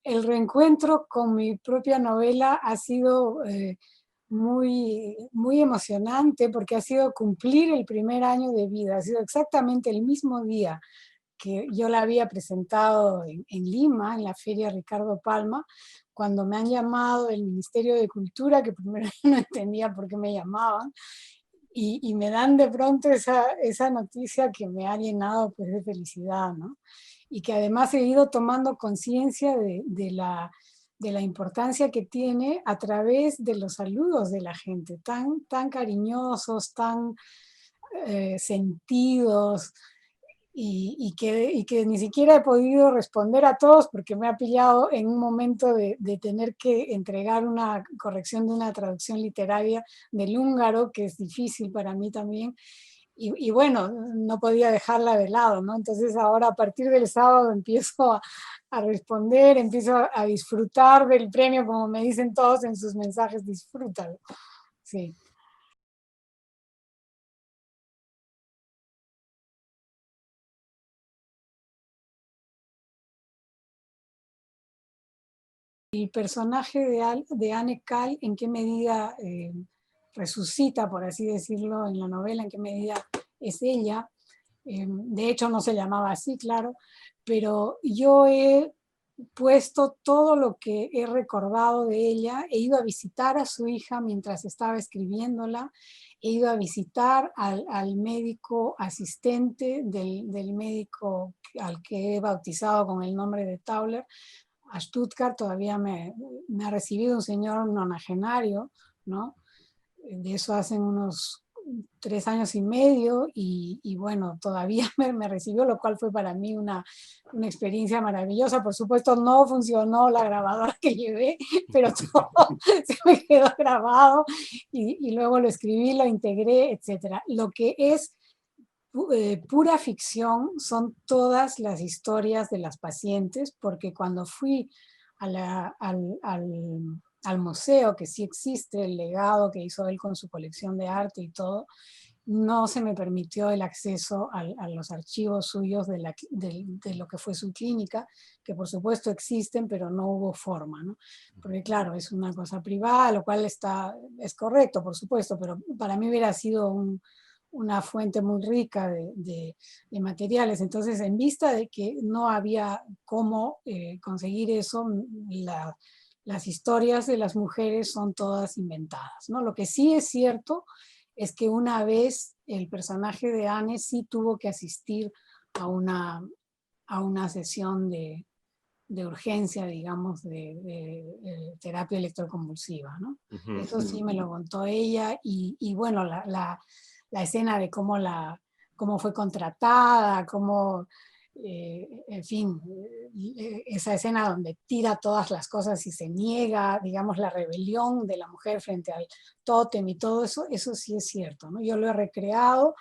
el reencuentro con mi propia novela ha sido muy emocionante porque ha sido cumplir el primer año de vida, ha sido exactamente el mismo día que yo la había presentado en Lima, en la Feria Ricardo Palma, cuando me han llamado del Ministerio de Cultura, que primero no entendía por qué me llamaban, y me dan de pronto esa noticia que me ha llenado pues, de felicidad, ¿no? Y que además he ido tomando conciencia de la importancia que tiene a través de los saludos de la gente, tan cariñosos, tan sentidos, y que ni siquiera he podido responder a todos porque me ha pillado en un momento de tener que entregar una corrección de una traducción literaria del húngaro, que es difícil para mí también. Y bueno, no podía dejarla de lado, ¿no? Entonces ahora a partir del sábado empiezo a responder, empiezo a disfrutar del premio, como me dicen todos en sus mensajes, disfrútalo. Sí. El personaje de Anne Kal, ¿en qué medida resucita, por así decirlo, en la novela? ¿En qué medida es ella? De hecho, no se llamaba así, claro, pero yo he puesto todo lo que he recordado de ella. He ido a visitar a su hija mientras estaba escribiéndola. He ido a visitar al médico asistente del médico al que he bautizado con el nombre de Tauler, a Stuttgart. Todavía me ha recibido un señor nonagenario, ¿no? De eso hacen unos 3 años y medio, y bueno, todavía me recibió, lo cual fue para mí una experiencia maravillosa. Por supuesto, no funcionó la grabadora que llevé, pero todo se me quedó grabado y luego lo escribí, lo integré, etc. Lo que es pura ficción son todas las historias de las pacientes, porque cuando fui al museo, que sí existe el legado que hizo él con su colección de arte y todo, no se me permitió el acceso a los archivos suyos de lo que fue su clínica, que por supuesto existen, pero no hubo forma, ¿no? Porque claro, es una cosa privada, lo cual es correcto, por supuesto, pero para mí hubiera sido una fuente muy rica de materiales. Entonces, en vista de que no había cómo conseguir eso, las historias de las mujeres son todas inventadas, ¿no? Lo que sí es cierto es que una vez el personaje de Anne sí tuvo que asistir a una sesión de urgencia, digamos, de terapia electroconvulsiva, ¿no? Ujú, Eso sí me lo contó ella, y bueno, la escena de cómo fue contratada, en fin, esa escena donde tira todas las cosas y se niega, digamos, la rebelión de la mujer frente al tótem y todo eso, eso sí es cierto, ¿no? Yo lo he recreado,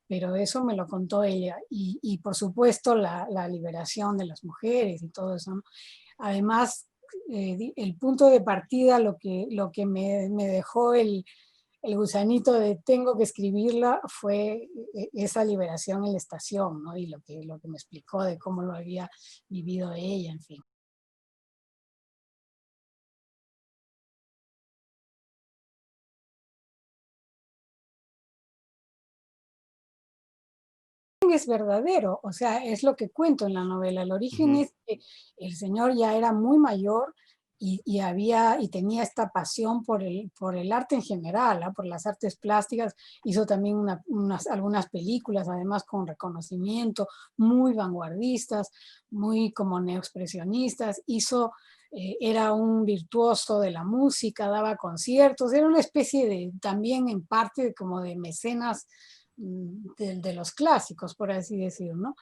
pero eso me lo contó ella. Y por supuesto la liberación de las mujeres y todo eso, ¿no? Además, el punto de partida, lo que me dejó el gusanito de tengo que escribirla, fue esa liberación en la estación, ¿no? Y lo que me explicó de cómo lo había vivido ella, en fin. Es verdadero, o sea, es lo que cuento en la novela. El origen ujú. es que el señor ya era muy mayor y tenía esta pasión por el arte en general, ¿ah? Por las artes plásticas. Hizo también algunas películas, además con reconocimiento, muy vanguardistas, muy como neoexpresionistas. Era un virtuoso de la música, daba conciertos, era una especie de, también en parte como de mecenas de los clásicos, por así decirlo, ¿no?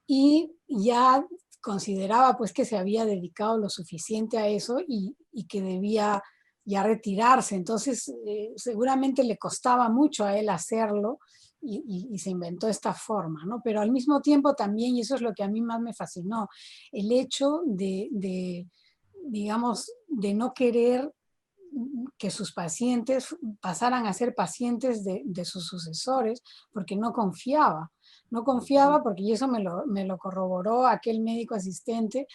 Y ya consideraba pues que se había dedicado lo suficiente a eso y que debía ya retirarse. Entonces, seguramente le costaba mucho a él hacerlo y se inventó esta forma, ¿no? Pero al mismo tiempo también, y eso es lo que a mí más me fascinó, el hecho digamos, de no querer que sus pacientes pasaran a ser pacientes de sus sucesores, porque no confiaba porque, y eso me lo corroboró aquel médico asistente,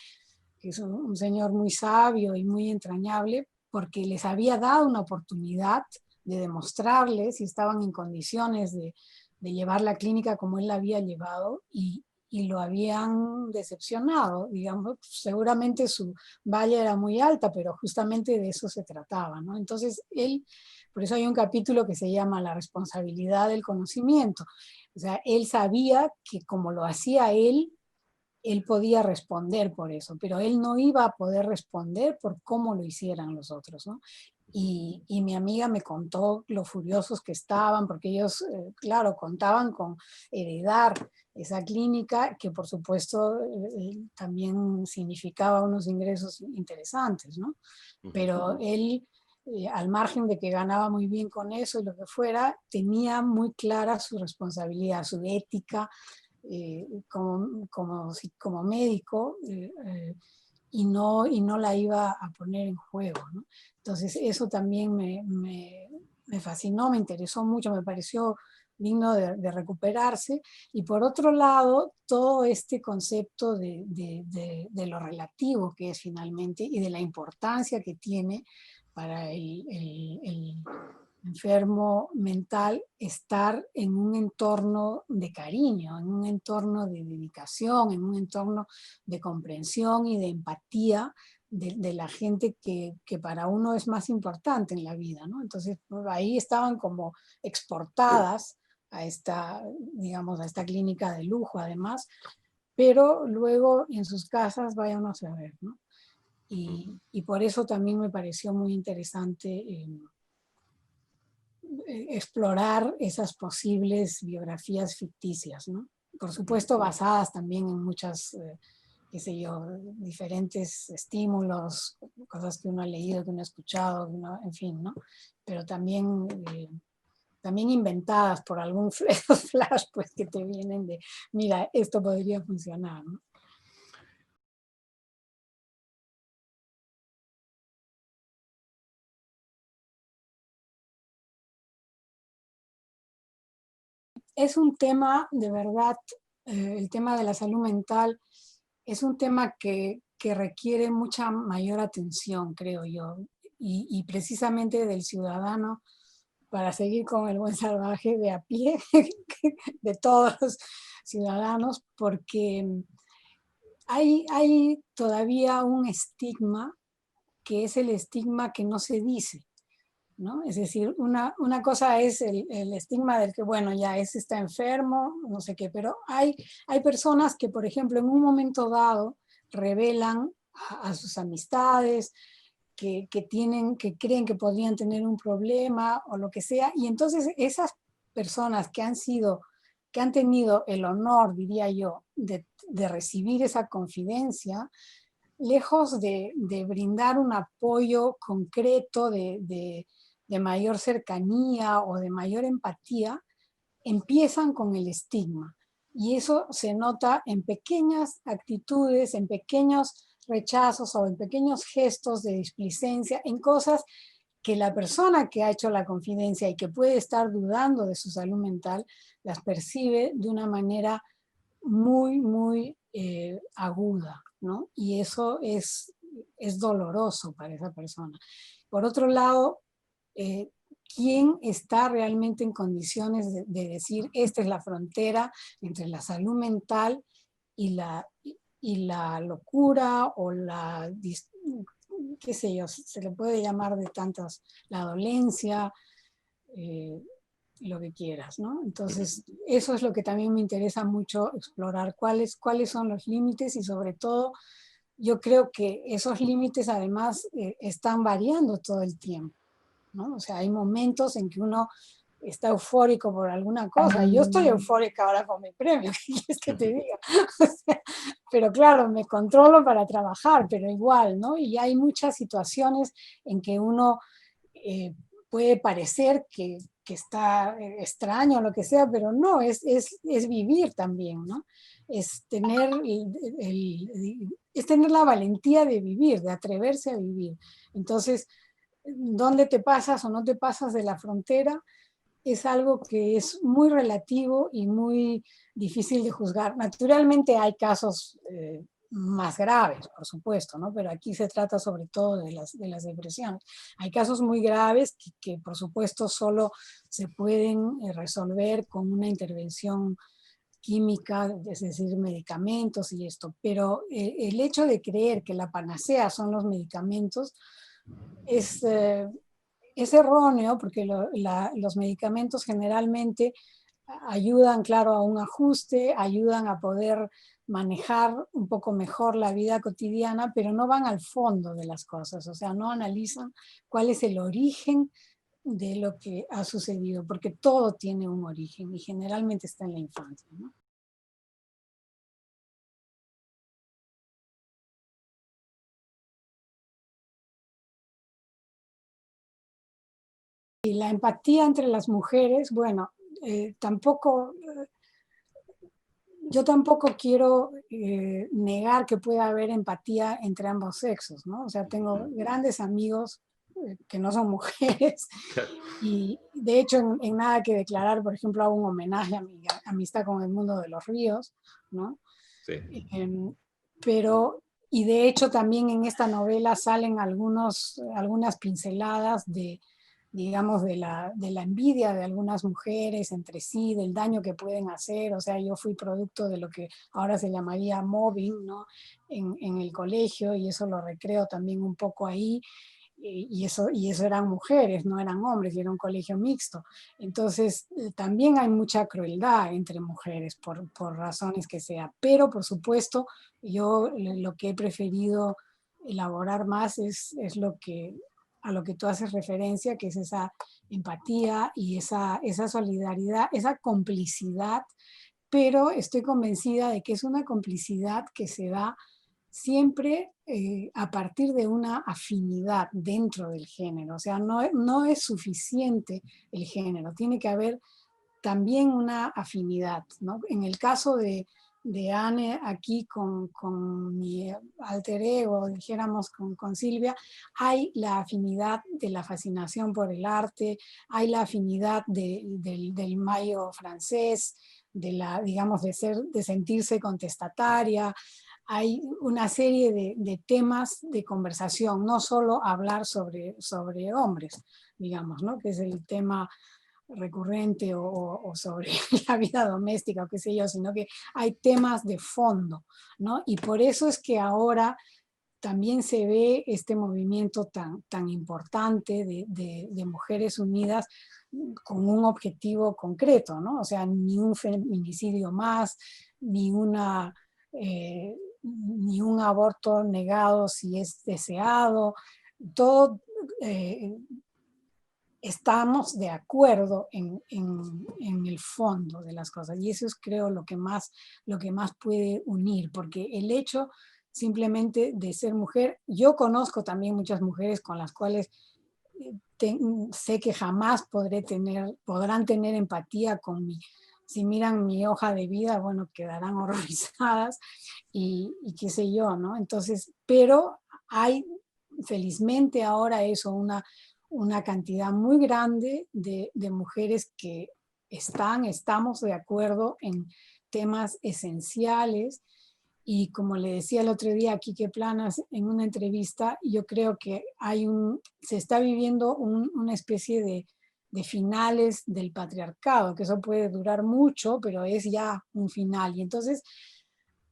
que es un señor muy sabio y muy entrañable, porque les había dado una oportunidad de demostrarles si estaban en condiciones de llevar la clínica como él la había llevado, y lo habían decepcionado, digamos. Seguramente su valla era muy alta, pero justamente de eso se trataba, ¿no? Entonces él, por eso hay un capítulo que se llama La responsabilidad del conocimiento. O sea, él sabía que como lo hacía él podía responder por eso, pero él no iba a poder responder por cómo lo hicieran los otros, ¿no? Y mi amiga me contó lo furiosos que estaban, porque ellos, claro, contaban con heredar esa clínica, que por supuesto también significaba unos ingresos interesantes, ¿no? Pero él, al margen de que ganaba muy bien con eso y lo que fuera, tenía muy clara su responsabilidad, su ética, como médico, y no la iba a poner en juego, ¿no? Entonces eso también me fascinó, me interesó mucho, me pareció digno de recuperarse. Y por otro lado, todo este concepto de lo relativo que es finalmente y de la importancia que tiene para el enfermo mental estar en un entorno de cariño, en un entorno de dedicación, en un entorno de comprensión y de empatía de la gente que para uno es más importante en la vida, ¿no? Entonces, pues, ahí estaban como exportadas a esta, digamos, a esta clínica de lujo, además, pero luego en sus casas vaya uno a saber, ¿no? Y por eso también me pareció muy interesante explorar esas posibles biografías ficticias, ¿no? Por supuesto, basadas también en muchas, qué sé yo, diferentes estímulos, cosas que uno ha leído, que uno ha escuchado, que uno, en fin, ¿no? Pero también, también inventadas por algún flash, pues, que te vienen de, mira, esto podría funcionar, ¿no? Es un tema, de verdad, el tema de la salud mental es un tema que requiere mucha mayor atención, creo yo, y precisamente del ciudadano, para seguir con el buen salvaje de a pie, de todos los ciudadanos, porque hay todavía un estigma que es el estigma que no se dice, ¿no? Es decir, una cosa es el estigma del que, bueno, ya ese está enfermo, no sé qué, pero hay personas que, por ejemplo, en un momento dado revelan a sus amistades que creen que podrían tener un problema o lo que sea, y entonces esas personas que han tenido el honor, diría yo, de recibir esa confidencia, lejos de brindar un apoyo concreto de mayor cercanía o de mayor empatía, empiezan con el estigma. Y eso se nota en pequeñas actitudes, en pequeños rechazos o en pequeños gestos de displicencia, en cosas que la persona que ha hecho la confidencia y que puede estar dudando de su salud mental, las percibe de una manera muy, muy aguda, ¿no? Y eso es doloroso para esa persona. Por otro lado, eh, ¿quién está realmente en condiciones de decir esta es la frontera entre la salud mental y la locura o qué sé yo, se le puede llamar de tantas, la dolencia, eh, lo que quieras, ¿no? Entonces, eso es lo que también me interesa mucho explorar, cuáles son los límites, y sobre todo, yo creo que esos límites además están variando todo el tiempo, ¿no? O sea, hay momentos en que uno está eufórico por alguna cosa. Yo estoy eufórica ahora con mi premio, ¿qué quieres que te diga? O sea, pero claro, me controlo para trabajar, pero igual, ¿no? Y hay muchas situaciones en que uno puede parecer que está extraño o lo que sea, pero no, es vivir también, ¿no? Es tener, es tener la valentía de vivir, de atreverse a vivir. Entonces, dónde te pasas o no te pasas de la frontera es algo que es muy relativo y muy difícil de juzgar. Naturalmente hay casos más graves, por supuesto, ¿no? Pero aquí se trata sobre todo de las depresiones. Hay casos muy graves que por supuesto solo se pueden resolver con una intervención química, es decir, medicamentos y esto, pero el hecho de creer que la panacea son los medicamentos es erróneo porque los medicamentos generalmente ayudan, claro, a un ajuste, ayudan a poder manejar un poco mejor la vida cotidiana, pero no van al fondo de las cosas, o sea, no analizan cuál es el origen de lo que ha sucedido, porque todo tiene un origen y generalmente está en la infancia, ¿no? Y la empatía entre las mujeres, bueno, tampoco, yo tampoco quiero negar que pueda haber empatía entre ambos sexos, ¿no? O sea, tengo grandes amigos que no son mujeres y de hecho en Nada que Declarar, por ejemplo, hago un homenaje a mi amistad con el mundo de los ríos, ¿no? Sí. Pero, y de hecho también en esta novela salen algunas pinceladas de, digamos, de la envidia de algunas mujeres entre sí, del daño que pueden hacer. O sea, yo fui producto de lo que ahora se llamaría mobbing, ¿no? En el colegio, y eso lo recreo también un poco ahí. Y eso eran mujeres, no eran hombres, y era un colegio mixto. Entonces, también hay mucha crueldad entre mujeres por razones que sea. Pero, por supuesto, yo lo que he preferido elaborar más es lo que, a lo que tú haces referencia, que es esa empatía y esa solidaridad, esa complicidad, pero estoy convencida de que es una complicidad que se da siempre a partir de una afinidad dentro del género. O sea, no es suficiente el género, tiene que haber también una afinidad, ¿no? En el caso de Anne aquí con mi alter ego, dijéramos con Silvia, hay la afinidad de la fascinación por el arte, hay la afinidad del mayo francés, de la, digamos, de sentirse contestataria. Hay una serie de temas de conversación, no solo hablar sobre hombres, digamos, ¿no? Que es el tema recurrente o sobre la vida doméstica o qué sé yo, sino que hay temas de fondo, ¿no? Y por eso es que ahora también se ve este movimiento tan importante de mujeres unidas con un objetivo concreto, ¿no? O sea, ni un feminicidio más, ni una... ni un aborto negado si es deseado, todo estamos de acuerdo en el fondo de las cosas. Y eso es, creo, lo que más puede unir, porque el hecho simplemente de ser mujer, yo conozco también muchas mujeres con las cuales sé que jamás podrán tener empatía con mi, si miran mi hoja de vida, bueno, quedarán horrorizadas y qué sé yo, ¿no? Entonces, pero hay felizmente ahora eso, una cantidad muy grande de mujeres que estamos de acuerdo en temas esenciales. Y como le decía el otro día a Quique Planas en una entrevista, yo creo que se está viviendo una especie de finales del patriarcado, que eso puede durar mucho, pero es ya un final. Y entonces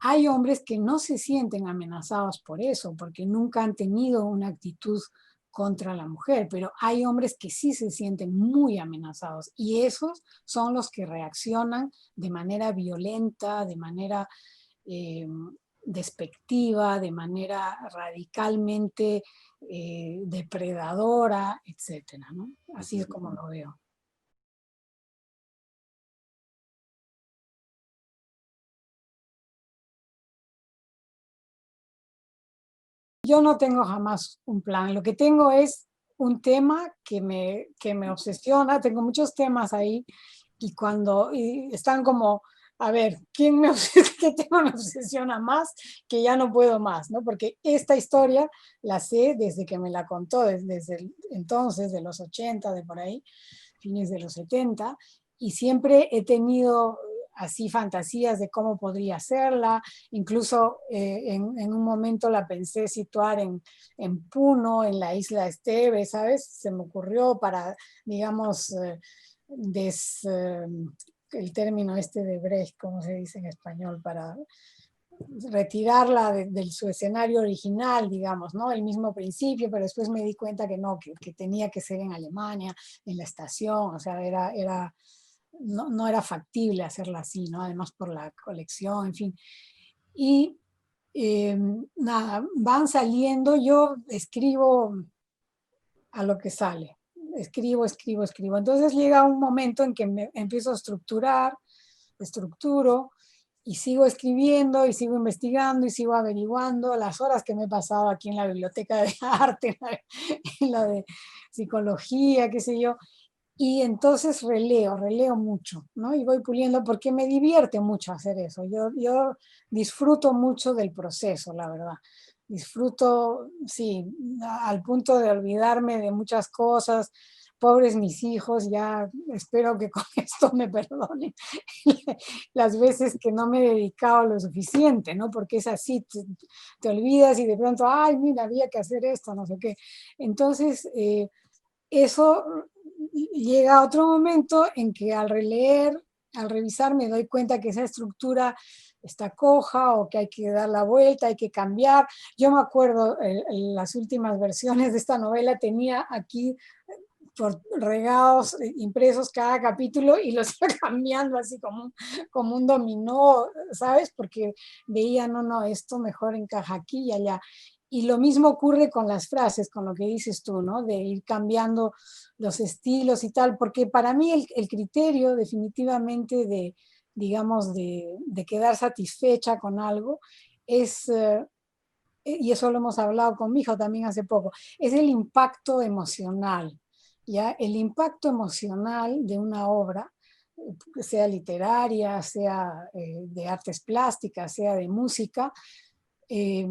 hay hombres que no se sienten amenazados por eso, porque nunca han tenido una actitud contra la mujer, pero hay hombres que sí se sienten muy amenazados y esos son los que reaccionan de manera violenta, de manera eh, despectiva, de manera radicalmente depredadora, etcétera, ¿no? Así es como lo veo. Yo no tengo jamás un plan, lo que tengo es un tema que me obsesiona, tengo muchos temas ahí y están como, a ver, ¿qué tema me obsesiona más que ya no puedo más? ¿No? Porque esta historia la sé desde que me la contó, desde entonces, de los 80, de por ahí, fines de los 70, y siempre he tenido así fantasías de cómo podría hacerla. Incluso en un momento la pensé situar en Puno, en la isla Esteve, ¿sabes? Se me ocurrió para, digamos, el término este de Brecht, ¿cómo se dice en español? Para retirarla de su escenario original, digamos, ¿no? El mismo principio, pero después me di cuenta que no, que tenía que ser en Alemania, en la estación, o sea, no era factible hacerla así, ¿no? Además por la colección, en fin. Y nada, van saliendo, yo escribo a lo que sale, escribo. Entonces llega un momento en que me empiezo a estructuro, y sigo escribiendo y sigo investigando y sigo averiguando las horas que me he pasado aquí en la biblioteca de arte, en la de psicología, qué sé yo, y entonces releo mucho, ¿no? Y voy puliendo porque me divierte mucho hacer eso. Yo disfruto mucho del proceso, la verdad. Disfruto, sí, al punto de olvidarme de muchas cosas. Pobres mis hijos, ya espero que con esto me perdonen las veces que no me he dedicado lo suficiente, ¿no? Porque es así, te olvidas y de pronto, ay, mira, había que hacer esto, no sé qué. Entonces, eso llega a otro momento en que al releer, al revisar, me doy cuenta que esa estructura está coja o que hay que dar la vuelta, hay que cambiar. Yo me acuerdo, las últimas versiones de esta novela tenía aquí por regados impresos cada capítulo y los iba cambiando así como un dominó, ¿sabes? Porque veía, no, esto mejor encaja aquí y allá. Y lo mismo ocurre con las frases, con lo que dices tú, ¿no? De ir cambiando los estilos y tal, porque para mí el criterio definitivamente de, digamos, de quedar satisfecha con algo es, y eso lo hemos hablado con mi hijo también hace poco, es el impacto emocional, ¿ya? El impacto emocional de una obra, sea literaria, sea de artes plásticas, sea de música, eh,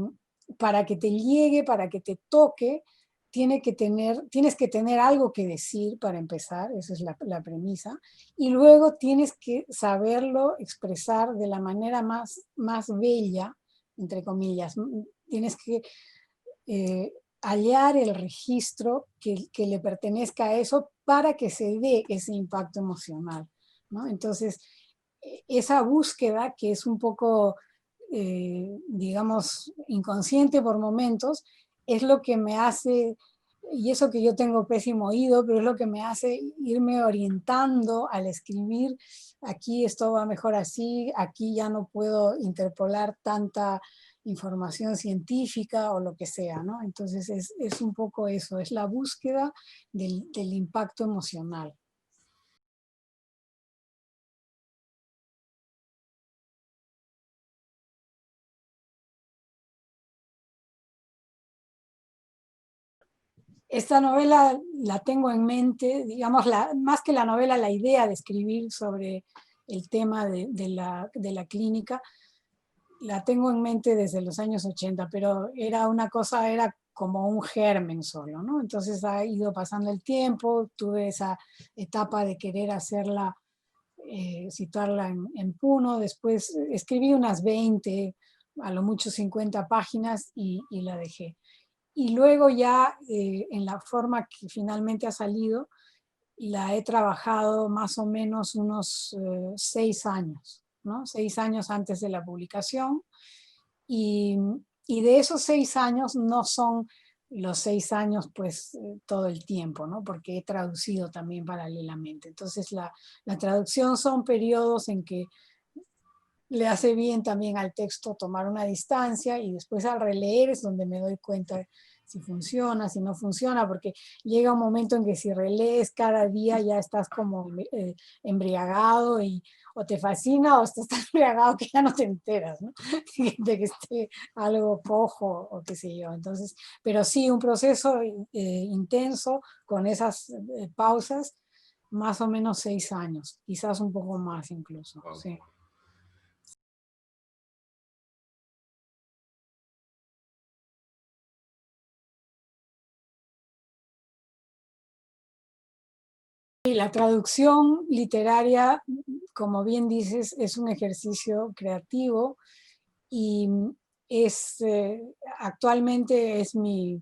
para que te llegue, para que te toque, tienes que tener algo que decir para empezar, esa es la premisa, y luego tienes que saberlo expresar de la manera más bella, entre comillas. Tienes que hallar el registro que le pertenezca a eso para que se dé ese impacto emocional, ¿no? Entonces, esa búsqueda que es un poco, digamos, inconsciente por momentos, es lo que me hace, y eso que yo tengo pésimo oído, pero es lo que me hace irme orientando al escribir. Aquí esto va mejor así, aquí ya no puedo interpolar tanta información científica o lo que sea, ¿no? Entonces es un poco eso, es la búsqueda del impacto emocional. Esta novela la tengo en mente, digamos, más que la novela, la idea de escribir sobre el tema de la clínica, la tengo en mente desde los años 80, pero era una cosa, era como un germen solo, ¿no? Entonces ha ido pasando el tiempo, tuve esa etapa de querer hacerla, situarla en Puno, después escribí unas 20, a lo mucho 50 páginas y la dejé. Y luego ya en la forma que finalmente ha salido, la he trabajado más o menos unos 6 años, ¿no? 6 años antes de la publicación. Y, y de esos 6 años no son los 6 años pues todo el tiempo, ¿no? Porque he traducido también paralelamente. Entonces la traducción son periodos en que le hace bien también al texto tomar una distancia y después al releer es donde me doy cuenta si funciona, si no funciona, porque llega un momento en que si relees cada día ya estás como embriagado y o te fascina o estás tan embriagado que ya no te enteras, ¿no? De que esté algo cojo o qué sé yo. Entonces, pero sí, un proceso intenso con esas pausas, más o menos 6 años, quizás un poco más incluso, sí. Y la traducción literaria, como bien dices, es un ejercicio creativo y es, actualmente es mi,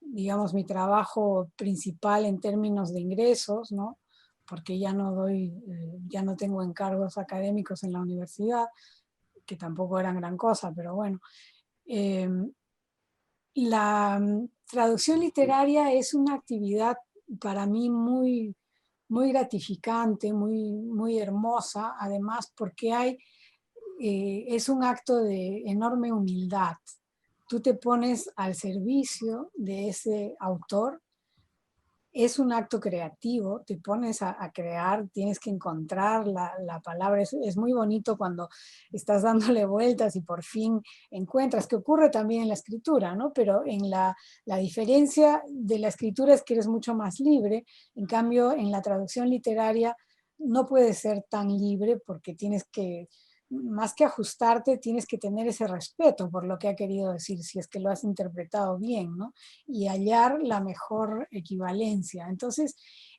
digamos, mi trabajo principal en términos de ingresos, ¿no? Porque ya no doy, ya no tengo encargos académicos en la universidad, que tampoco eran gran cosa, pero bueno. Eh, la traducción literaria es una actividad para mí muy, muy gratificante, muy, muy hermosa, además porque hay, es un acto de enorme humildad. Tú te pones al servicio de ese autor, es un acto creativo, te pones a crear, tienes que encontrar la palabra. Es muy bonito cuando estás dándole vueltas y por fin encuentras, que ocurre también en la escritura, ¿no? Pero en la diferencia de la escritura es que eres mucho más libre, en cambio en la traducción literaria no puedes ser tan libre porque tienes que, más que ajustarte, tienes que tener ese respeto por lo que ha querido decir, si es que lo has interpretado bien, ¿no? Y hallar la mejor equivalencia. Entonces,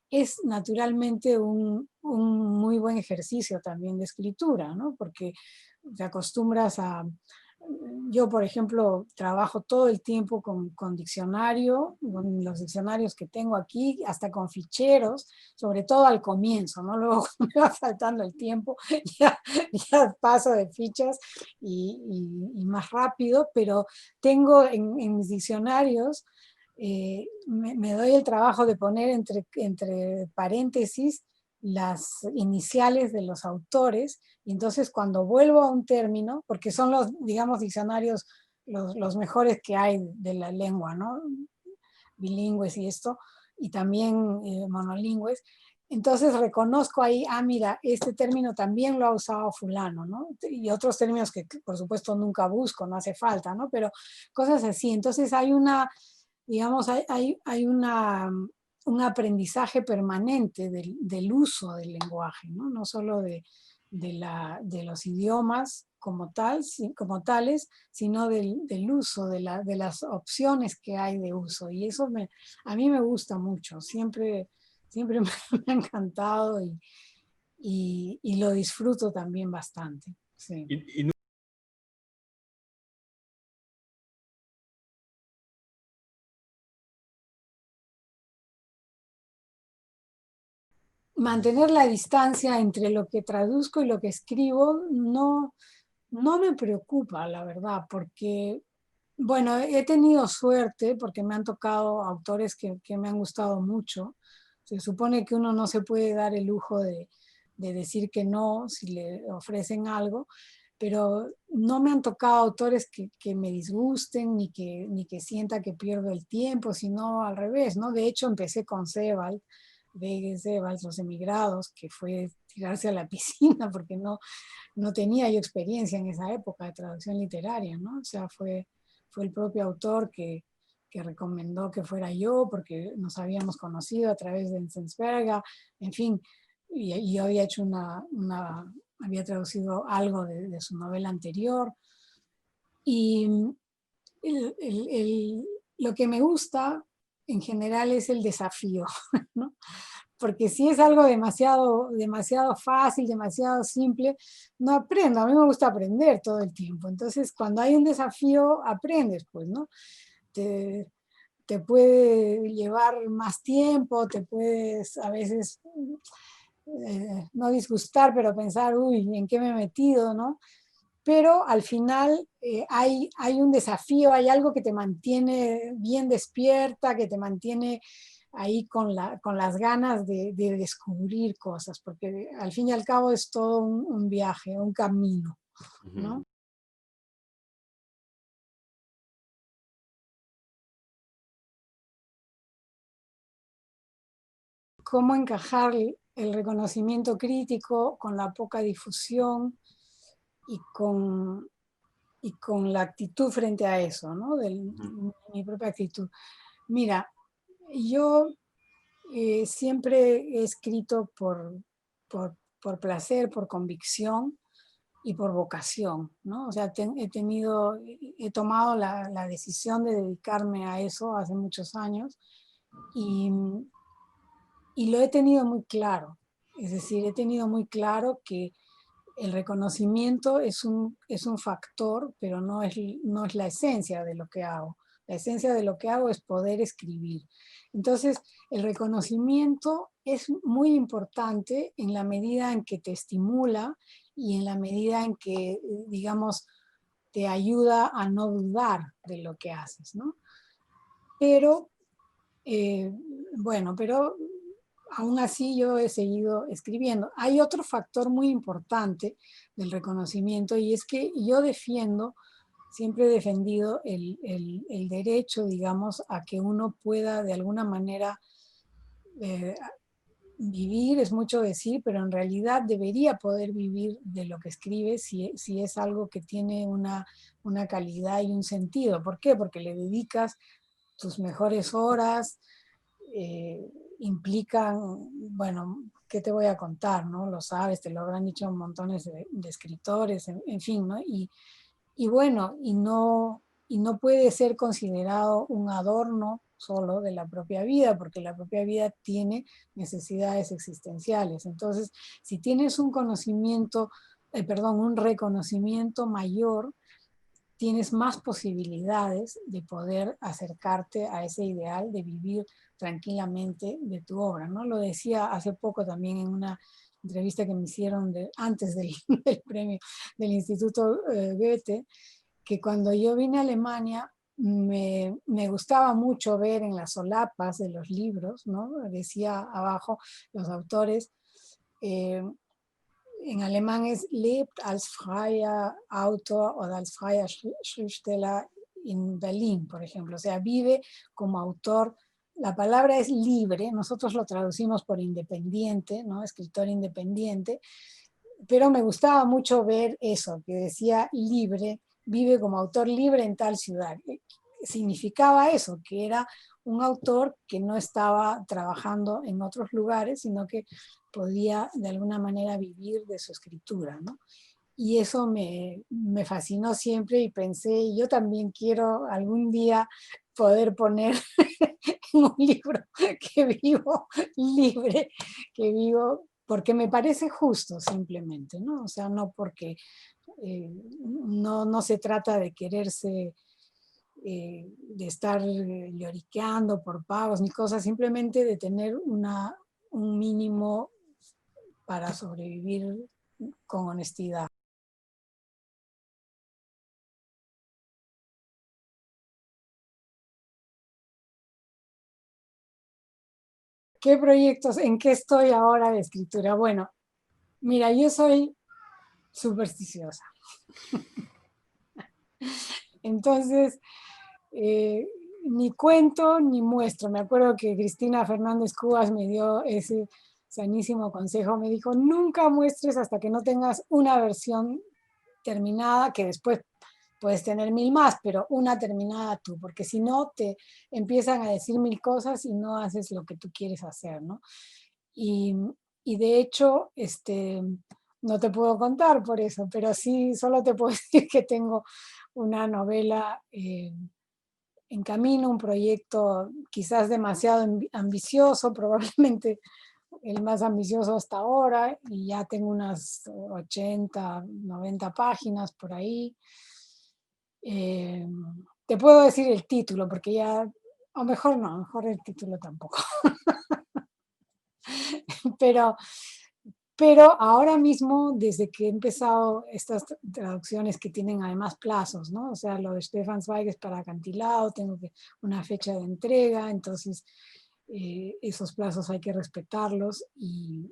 es naturalmente un muy buen ejercicio también de escritura, ¿no? Porque te acostumbras a... Yo, por ejemplo, trabajo todo el tiempo con diccionario, con los diccionarios que tengo aquí, hasta con ficheros, sobre todo al comienzo, ¿no? Luego me va faltando el tiempo, ya, ya paso de fichas y más rápido, pero tengo en mis diccionarios, me doy el trabajo de poner entre paréntesis las iniciales de los autores, y entonces cuando vuelvo a un término, porque son los, digamos, diccionarios los mejores que hay de la lengua, ¿no? Bilingües y esto, y también monolingües, entonces reconozco ahí, ah, mira, este término también lo ha usado fulano, ¿no? Y otros términos que por supuesto nunca busco, no hace falta, ¿no? Pero cosas así. Entonces hay una, digamos, hay una, un aprendizaje permanente del uso del lenguaje, ¿no? No solo de los idiomas como, tal, como tales, sino del uso, de las opciones que hay de uso. Y eso a mí me gusta mucho, siempre, siempre me ha encantado y lo disfruto también bastante. Sí. Y Mantener la distancia entre lo que traduzco y lo que escribo no me preocupa, la verdad, porque, bueno, he tenido suerte porque me han tocado autores que me han gustado mucho. Se supone que uno no se puede dar el lujo de decir que no si le ofrecen algo, pero no me han tocado autores que me disgusten ni que sienta que pierdo el tiempo, sino al revés, ¿no? De hecho, empecé con Sebald, Vegas Sebald, Los Emigrados, que fue tirarse a la piscina porque no tenía yo experiencia en esa época de traducción literaria, ¿no? O sea, fue el propio autor que recomendó que fuera yo porque nos habíamos conocido a través de Enzensberger, en fin, y yo había hecho había traducido algo de su novela anterior. Y lo que me gusta en general es el desafío, ¿no? Porque si es algo demasiado, demasiado fácil, demasiado simple, no aprendo. A mí me gusta aprender todo el tiempo. Entonces, cuando hay un desafío, aprendes, pues, ¿no? Te, te puede llevar más tiempo, te puedes a veces no disgustar, pero pensar, uy, ¿en qué me he metido, no? Pero al final hay un desafío, hay algo que te mantiene bien despierta, que te mantiene ahí con las ganas de descubrir cosas, porque al fin y al cabo es todo un viaje, un camino, ¿no? Cómo encajar el reconocimiento crítico con la poca difusión y y con la actitud frente a eso, ¿no? Mi propia actitud. Mira, yo siempre he escrito por placer, por convicción y por vocación, ¿no? O sea, he tomado la decisión de dedicarme a eso hace muchos años y y lo he tenido muy claro. Es decir, he tenido muy claro que el reconocimiento es un factor, pero no es la esencia de lo que hago. La esencia de lo que hago es poder escribir. Entonces, el reconocimiento es muy importante en la medida en que te estimula y en la medida en que, digamos, te ayuda a no dudar de lo que haces, ¿no? Pero, bueno, pero aún así yo he seguido escribiendo. Hay otro factor muy importante del reconocimiento y es que yo siempre he defendido el derecho, digamos, a que uno pueda de alguna manera eh, vivir, es mucho decir, pero en realidad debería poder vivir de lo que escribe si es algo que tiene una calidad y un sentido. ¿Por qué? Porque le dedicas tus mejores horas, eh, implican, bueno, ¿qué te voy a contar? ¿No? Lo sabes, te lo habrán dicho montones de escritores, en fin, ¿no? Y bueno, y no puede ser considerado un adorno solo de la propia vida, porque la propia vida tiene necesidades existenciales. Entonces, si tienes un conocimiento, perdón, un reconocimiento mayor, tienes más posibilidades de poder acercarte a ese ideal de vivir tranquilamente de tu obra, ¿no? Lo decía hace poco también en una entrevista que me hicieron antes del, del premio del Instituto Goethe, que cuando yo vine a Alemania me gustaba mucho ver en las solapas de los libros, ¿no? Decía abajo los autores, eh, en alemán es lebt als freier Autor o als freier Schriftsteller in Berlin, por ejemplo. O sea, vive como autor. La palabra es libre, nosotros lo traducimos por independiente, ¿no? Escritor independiente, pero me gustaba mucho ver eso, que decía libre, vive como autor libre en tal ciudad. Significaba eso, que era un autor que no estaba trabajando en otros lugares, sino que podía de alguna manera vivir de su escritura, ¿no? Y eso me fascinó siempre y pensé, yo también quiero algún día poder poner en un libro que vivo libre, que vivo porque me parece justo simplemente, ¿no? O sea, no porque no se trata de quererse, de estar lloriqueando por pagos ni cosas, simplemente de tener un mínimo para sobrevivir con honestidad. ¿Qué proyectos? ¿En qué estoy ahora de escritura? Bueno, mira, yo soy supersticiosa. Entonces, eh, ni cuento ni muestro. Me acuerdo que Cristina Fernández Cubas me dio ese sanísimo consejo. Me dijo, nunca muestres hasta que no tengas una versión terminada, que después puedes tener 1000 más, pero una terminada tú, porque si no te empiezan a decir 1000 cosas y no haces lo que tú quieres hacer, ¿no? Y, y de hecho, no te puedo contar por eso, pero sí, solo te puedo decir que tengo una novela en camino, un proyecto quizás demasiado ambicioso, probablemente el más ambicioso hasta ahora, y ya tengo unas 80, 90 páginas por ahí. Eh, te puedo decir el título, porque ya, o mejor no, mejor el título tampoco. Pero, pero ahora mismo, desde que he empezado estas traducciones que tienen además plazos, ¿no? O sea, lo de Stefan Zweig es para acantilado, tengo una fecha de entrega, entonces esos plazos hay que respetarlos y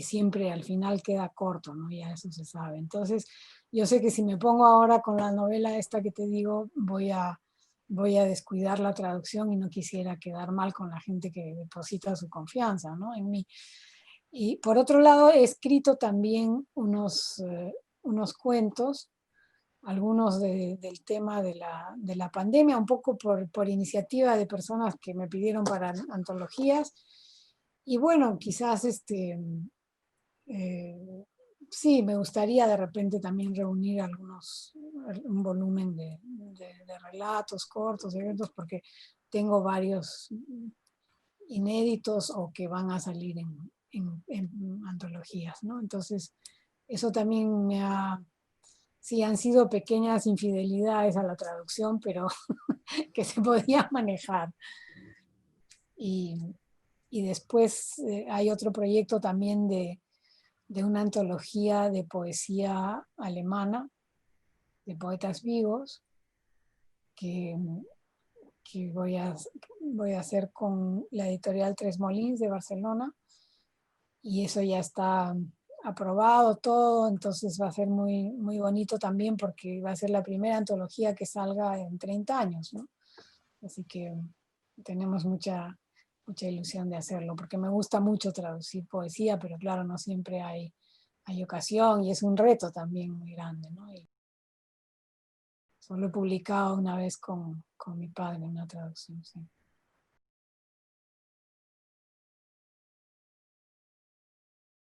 siempre al final queda corto, ¿no? Ya eso se sabe. Entonces, yo sé que si me pongo ahora con la novela esta que te digo, voy a descuidar la traducción y no quisiera quedar mal con la gente que deposita su confianza, ¿no? En mí. Y por otro lado, he escrito también unos cuentos, algunos del tema de la pandemia, un poco por iniciativa de personas que me pidieron para antologías. Y bueno, quizás eh, sí, me gustaría de repente también reunir un volumen de relatos cortos, eventos, porque tengo varios inéditos o que van a salir en antologías, ¿no? Entonces, eso también sí, han sido pequeñas infidelidades a la traducción, pero que se podía manejar. Y, y después hay otro proyecto también de una antología de poesía alemana, de poetas vivos, que, que voy a hacer con la editorial Tres Molins de Barcelona, y eso ya está aprobado todo, entonces va a ser muy, muy bonito también porque va a ser la primera antología que salga en 30 años, ¿no? Así que tenemos mucha ilusión de hacerlo, porque me gusta mucho traducir poesía, pero claro, no siempre hay ocasión y es un reto también muy grande, ¿no? Y solo he publicado una vez con mi padre una traducción, sí.